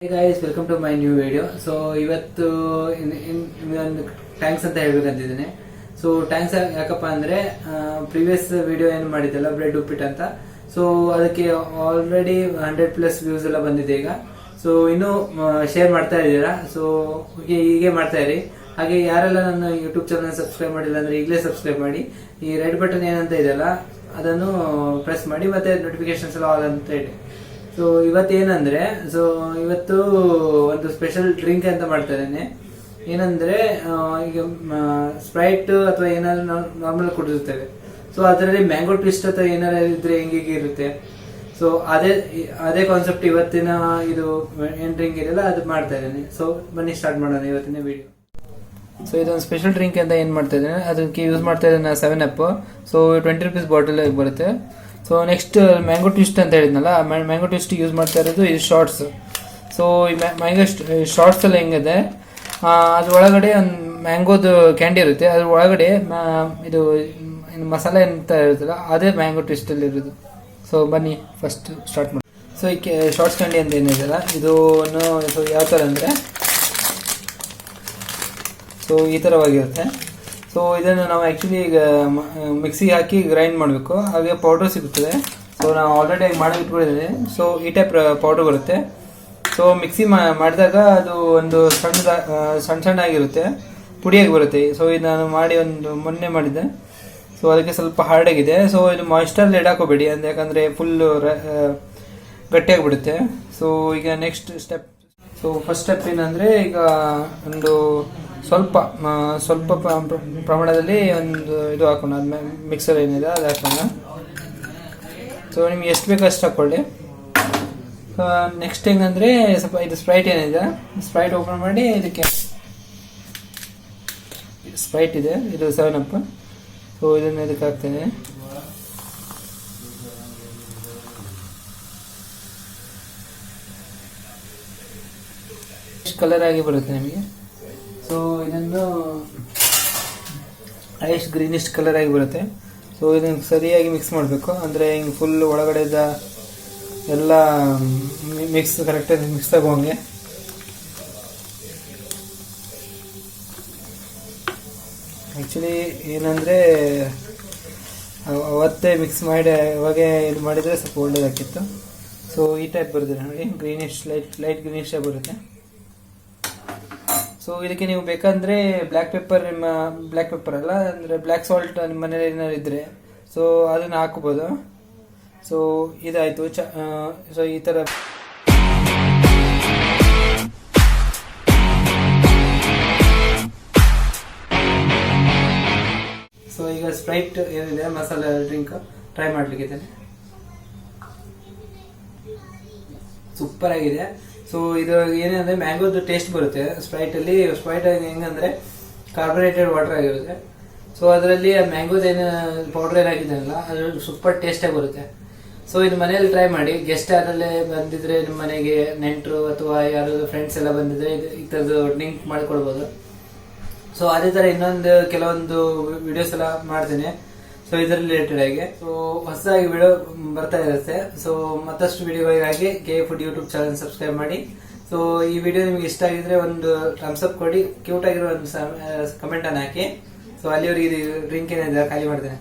Hey guys, welcome to my new video. So ಇವತ್ತು ಒಂದು thanks ಅಂತ ಹೇಳ್ಬೇಕಂತಿದ್ದೀನಿ. ಸೊ ಟ್ಯಾಂಕ್ಸ್ ಯಾಕಪ್ಪ ಅಂದ್ರೆ ಪ್ರೀವಿಯಸ್ ವಿಡಿಯೋ ಏನು ಮಾಡಿದ್ದಲ್ಲ ಬ್ರೆಡ್ ಉಪ್ಪಿಟ್ಟು ಅಂತ, ಸೊ ಅದಕ್ಕೆ ಆಲ್ರೆಡಿ 100+ ವ್ಯೂಸ್ ಎಲ್ಲ ಬಂದಿದೆ ಈಗ. ಸೊ ಇನ್ನೂ ಶೇರ್ ಮಾಡ್ತಾ ಇದ್ದೀರಾ, ಸೊ ಹೀಗೆ ಮಾಡ್ತಾ ಇರಿ. ಹಾಗೆ ಯಾರೆಲ್ಲ ನನ್ನ ಯೂಟ್ಯೂಬ್ ಚಾನಲ್ ಸಬ್ಸ್ಕ್ರೈಬ್ ಮಾಡಿಲ್ಲ ಅಂದ್ರೆ ಈಗಲೇ ಸಬ್ಸ್ಕ್ರೈಬ್ ಮಾಡಿ. ಈ ರೆಡ್ ಬಟನ್ ಏನಂತ ಇದೆಯಲ್ಲ ಅದನ್ನು ಪ್ರೆಸ್ ಮಾಡಿ, ಮತ್ತೆ ನೋಟಿಫಿಕೇಶನ್ಸ್ ಎಲ್ಲ ಆಲ್ ಅಂತ ಇಡಿ. ಸೊ ಇವತ್ತೇನಂದ್ರೆ, ಸೊ ಇವತ್ತು ಒಂದು ಸ್ಪೆಷಲ್ ಡ್ರಿಂಕ್ ಅಂತ ಮಾಡ್ತಾ ಇದ್ದೇನೆ. ಏನಂದ್ರೆ ಈಗ ಸ್ಪ್ರೈಟ್ ಅಥವಾ ಏನಾದ್ರು ನಾರ್ಮಲ್ ಕುಡಿರುತ್ತೇವೆ, ಸೊ ಅದರಲ್ಲಿ ಮ್ಯಾಂಗೋ ಟ್ವಿಸ್ಟ್ ಅಥವಾ ಏನಾದ್ರು ಇದ್ರೆ ಹೆಂಗೆ ಇರುತ್ತೆ. ಸೊ ಅದೇ ಕಾನ್ಸೆಪ್ಟ್ ಇವತ್ತಿನ ಇದು ಏನ್ ಡ್ರಿಂಕ್ ಇದೆಯಲ್ಲ ಅದು ಮಾಡ್ತಾ ಇದ್ದೇನೆ. ಸೊ ಬನ್ನಿ ಸ್ಟಾರ್ಟ್ ಮಾಡೋಣ ಇವತ್ತಿನ ವಿಡಿಯೋ. ಸೊ ಇದೊಂದು ಸ್ಪೆಷಲ್ ಡ್ರಿಂಕ್ ಅಂತ ಏನ್ ಮಾಡ್ತಾ ಇದ್ದೇನೆ, ಅದಕ್ಕೆ ಯೂಸ್ ಮಾಡ್ತಾ ಇದ್ದೇನೆ 7up. ಸೊ 20 ರೂಪೀಸ್ ಬಾಟಲ್ ಬರುತ್ತೆ. ಸೊ ನೆಕ್ಸ್ಟ್ ಮ್ಯಾಂಗೋ ಟ್ವಿಸ್ಟ್ ಅಂತ ಹೇಳಿದ್ನಲ್ಲ, ಮ್ಯಾಂಗೋ ಟ್ವಿಸ್ಟ್ ಯೂಸ್ ಮಾಡ್ತಾ ಇರೋದು ಇದು ಶಾರ್ಟ್ಸ್. ಸೊ ಈ ಮ್ಯಾಂಗೋ ಶಾರ್ಟ್ಸ್ ಎಲ್ಲ ಹೆಂಗಿದೆ, ಅದ್ರ ಒಳಗಡೆ ಒಂದು ಮ್ಯಾಂಗೋದು ಕ್ಯಾಂಡಿ ಇರುತ್ತೆ, ಅದ್ರ ಒಳಗಡೆ ಇದು ಮಸಾಲೆ ಅಂತ ಇರುತ್ತಲ್ಲ ಅದೇ ಮ್ಯಾಂಗೋ ಟ್ವಿಸ್ಟ್ ಅಲ್ಲಿ ಇರೋದು. ಸೊ ಬನ್ನಿ ಫಸ್ಟ್ ಸ್ಟಾರ್ಟ್ ಮಾಡಿ. ಸೊ ಈ ಶಾರ್ಟ್ಸ್ ಕ್ಯಾಂಡಿ ಅಂತ ಏನಿದೆಯಲ್ಲ ಇದು ಯಾವ ಥರ ಅಂದರೆ, ಸೊ ಈ ಥರವಾಗಿರುತ್ತೆ. ಸೊ ಇದನ್ನು ನಾವು ಆ್ಯಕ್ಚುಲಿ ಈಗ ಮಿಕ್ಸಿಗೆ ಹಾಕಿ ಗ್ರೈಂಡ್ ಮಾಡಬೇಕು, ಹಾಗೆ ಪೌಡರ್ ಸಿಗುತ್ತದೆ. ಸೊ ನಾವು ಆಲ್ರೆಡಿ ಮಾಡಿ ಇಟ್ಕೊಂಡಿದ್ದೇನೆ. ಸೊ ಈ ಟೈಪ್ ಪೌಡರ್ ಬರುತ್ತೆ. ಸೊ ಮಿಕ್ಸಿ ಮಾಡಿದಾಗ ಅದು ಒಂದು ಸಣ್ಣ ಆಗಿರುತ್ತೆ, ಪುಡಿಯಾಗಿ ಬರುತ್ತೆ. ಸೊ ಇದು ನಾನು ಮಾಡಿ ಮೊನ್ನೆ ಮಾಡಿದ್ದೆ. ಸೊ ಅದಕ್ಕೆ ಸ್ವಲ್ಪ ಹಾರ್ಡ್ ಆಗಿದೆ. ಸೊ ಇದು ಮಾಯಿಶ್ಚರ್ ಇಡಾಕೋಬೇಡಿ ಅಂದ್ರೆ, ಯಾಕಂದರೆ ಫುಲ್ಲು ಗಟ್ಟಿಯಾಗಿಬಿಡುತ್ತೆ. ಸೊ ಈಗ next step. So first step ಏನಂದರೆ, ಈಗ ಒಂದು ಸ್ವಲ್ಪ ಪ್ರಮಾಣದಲ್ಲಿ ಒಂದು ಇದು ಹಾಕೋಣ, ಮಿಕ್ಸರ್ ಏನಿದೆ ಅದು ಹಾಕೋಣ. ಸೊ ನಿಮ್ಗೆ ಎಷ್ಟು ಬೇಕು ಅಷ್ಟು ಹಾಕ್ಕೊಳ್ಳಿ. ನೆಕ್ಸ್ಟ್ ಹೆಂಗಂದರೆ, ಸ್ವಲ್ಪ ಇದು ಸ್ಪ್ರೈಟ್ ಏನಿದೆ, ಸ್ಪ್ರೈಟ್ ಓಪನ್ ಮಾಡಿ, ಇದಕ್ಕೆ ಸ್ಪ್ರೈಟ್ ಇದೆ, ಇದು 7up. ಸೊ ಇದನ್ನು ಇದಕ್ಕೆ ಹಾಕ್ತೇನೆ. ಕಲರ್ ಆಗಿ ಬರುತ್ತೆ ನಿಮಗೆ. ಸೊ ಇದನ್ನು ಐಸ್ ಗ್ರೀನಿಶ್ ಕಲರ್ ಆಗಿ ಬರುತ್ತೆ. ಸೊ ಇದನ್ನು ಸರಿಯಾಗಿ ಮಿಕ್ಸ್ ಮಾಡಬೇಕು, ಅಂದರೆ ಹಿಂಗೆ ಫುಲ್ ಒಳಗಡೆದ ಎಲ್ಲ ಮಿಕ್ಸ್ ಕರೆಕ್ಟಾಗಿ ಮಿಕ್ಸ್ ಆಗುವಂಗೆ. ಆ್ಯಕ್ಚುಲಿ ಏನಂದರೆ ಅವತ್ತೇ ಮಿಕ್ಸ್ ಮಾಡಿ ಅವಾಗ ಇದು ಮಾಡಿದರೆ ಸ್ವಲ್ಪ ಒಳ್ಳೆಯದಾಗಿತ್ತು. ಸೊ ಈ ಟೈಪ್ ಬರುತ್ತೆ ನೋಡಿ, ಗ್ರೀನಿಶ್ ಲೈಟ್ ಗ್ರೀನಿಶ್ ಆಗಿ ಬರುತ್ತೆ. ಸೊ ಇದಕ್ಕೆ ನೀವು ಬೇಕಂದ್ರೆ ಬ್ಲ್ಯಾಕ್ ಪೆಪ್ಪರ್ ಅಲ್ಲ ಅಂದರೆ ಬ್ಲ್ಯಾಕ್ ಸಾಲ್ಟ್ ನಿಮ್ಮ ಮನೇಲಿ ಏನಾದ್ರು ಇದ್ದರೆ ಸೊ ಅದನ್ನು ಹಾಕ್ಬೋದು. ಸೊ ಇದಾಯಿತು. ಸೊ ಈ ಥರ ಸೊ ಈಗ ಸ್ಪ್ರೈಟ್ ಏನಿದೆ ಮಸಾಲೆ ಡ್ರಿಂಕ್ ಟ್ರೈ ಮಾಡ್ಲಿಕ್ಕಿದ್ದೇನೆ. ಸೂಪರ್ ಆಗಿದೆ. ಸೊ ಇದು ಏನಂದ್ರೆ ಮ್ಯಾಂಗೋದು ಟೇಸ್ಟ್ ಬರುತ್ತೆ ಸ್ಪ್ರೈಟ್ ಅಲ್ಲಿ. ಸ್ಪ್ರೈಟ್ ಹೆಂಗಂದ್ರೆ ಕಾರ್ಬೋನೇಟೆಡ್ ವಾಟರ್ ಆಗಿರುತ್ತೆ. ಸೊ ಅದರಲ್ಲಿ ಮ್ಯಾಂಗೋದ ಏನು ಪೌಡರ್ ಏನಾಗಿದೆಯಲ್ಲ ಅದು ಸೂಪರ್ ಟೇಸ್ಟಾಗಿ ಬರುತ್ತೆ. ಸೊ ಇದು ಮನೆಯಲ್ಲಿ ಟ್ರೈ ಮಾಡಿ. ಗೆಸ್ಟ್ ಯಾರಲ್ಲೇ ಬಂದಿದ್ರೆ ನಿಮ್ಮ ಮನೆಗೆ ನೆಂಟರು ಅಥವಾ ಯಾರಾದ್ರು ಫ್ರೆಂಡ್ಸ್ ಎಲ್ಲ ಬಂದಿದ್ರೆ ಈ ಥರದ್ದು ಡ್ರಿಂಕ್ ಮಾಡಿಕೊಡ್ಬೋದು. ಸೊ ಅದೇ ಥರ ಇನ್ನೊಂದು ಕೆಲವೊಂದು ವಿಡಿಯೋಸ್ ಎಲ್ಲ ಮಾಡ್ತೇನೆ, ಸೊ ಇದರ ರಿಲೇಟೆಡ್ ಆಗಿ. ಸೊ ಹೊಸದಾಗಿ ವಿಡಿಯೋ ಬರ್ತಾ ಇರುತ್ತೆ. ಸೊ ಮತ್ತಷ್ಟು ವಿಡಿಯೋಗಳಿಗಾಗಿ KFood ಯೂಟ್ಯೂಬ್ ಚಾನಲ್ ಸಬ್ಸ್ಕ್ರೈಬ್ ಮಾಡಿ. ಸೊ ಈ ವಿಡಿಯೋ ನಿಮ್ಗೆ ಇಷ್ಟ ಆಗಿದ್ರೆ ಒಂದು ಥಮ್ಸ್ ಅಪ್ ಕೊಡಿ, ಕ್ಯೂಟ್ ಆಗಿರೋ ಒಂದು ಕಮೆಂಟ್ ಅನ್ನು ಹಾಕಿ. ಸೊ ಅಲ್ಲಿವರೆಗೆ ಇದು ಡ್ರಿಂಕ್ ಏನಿದೆ ಖಾಲಿ ಮಾಡ್ತೇನೆ.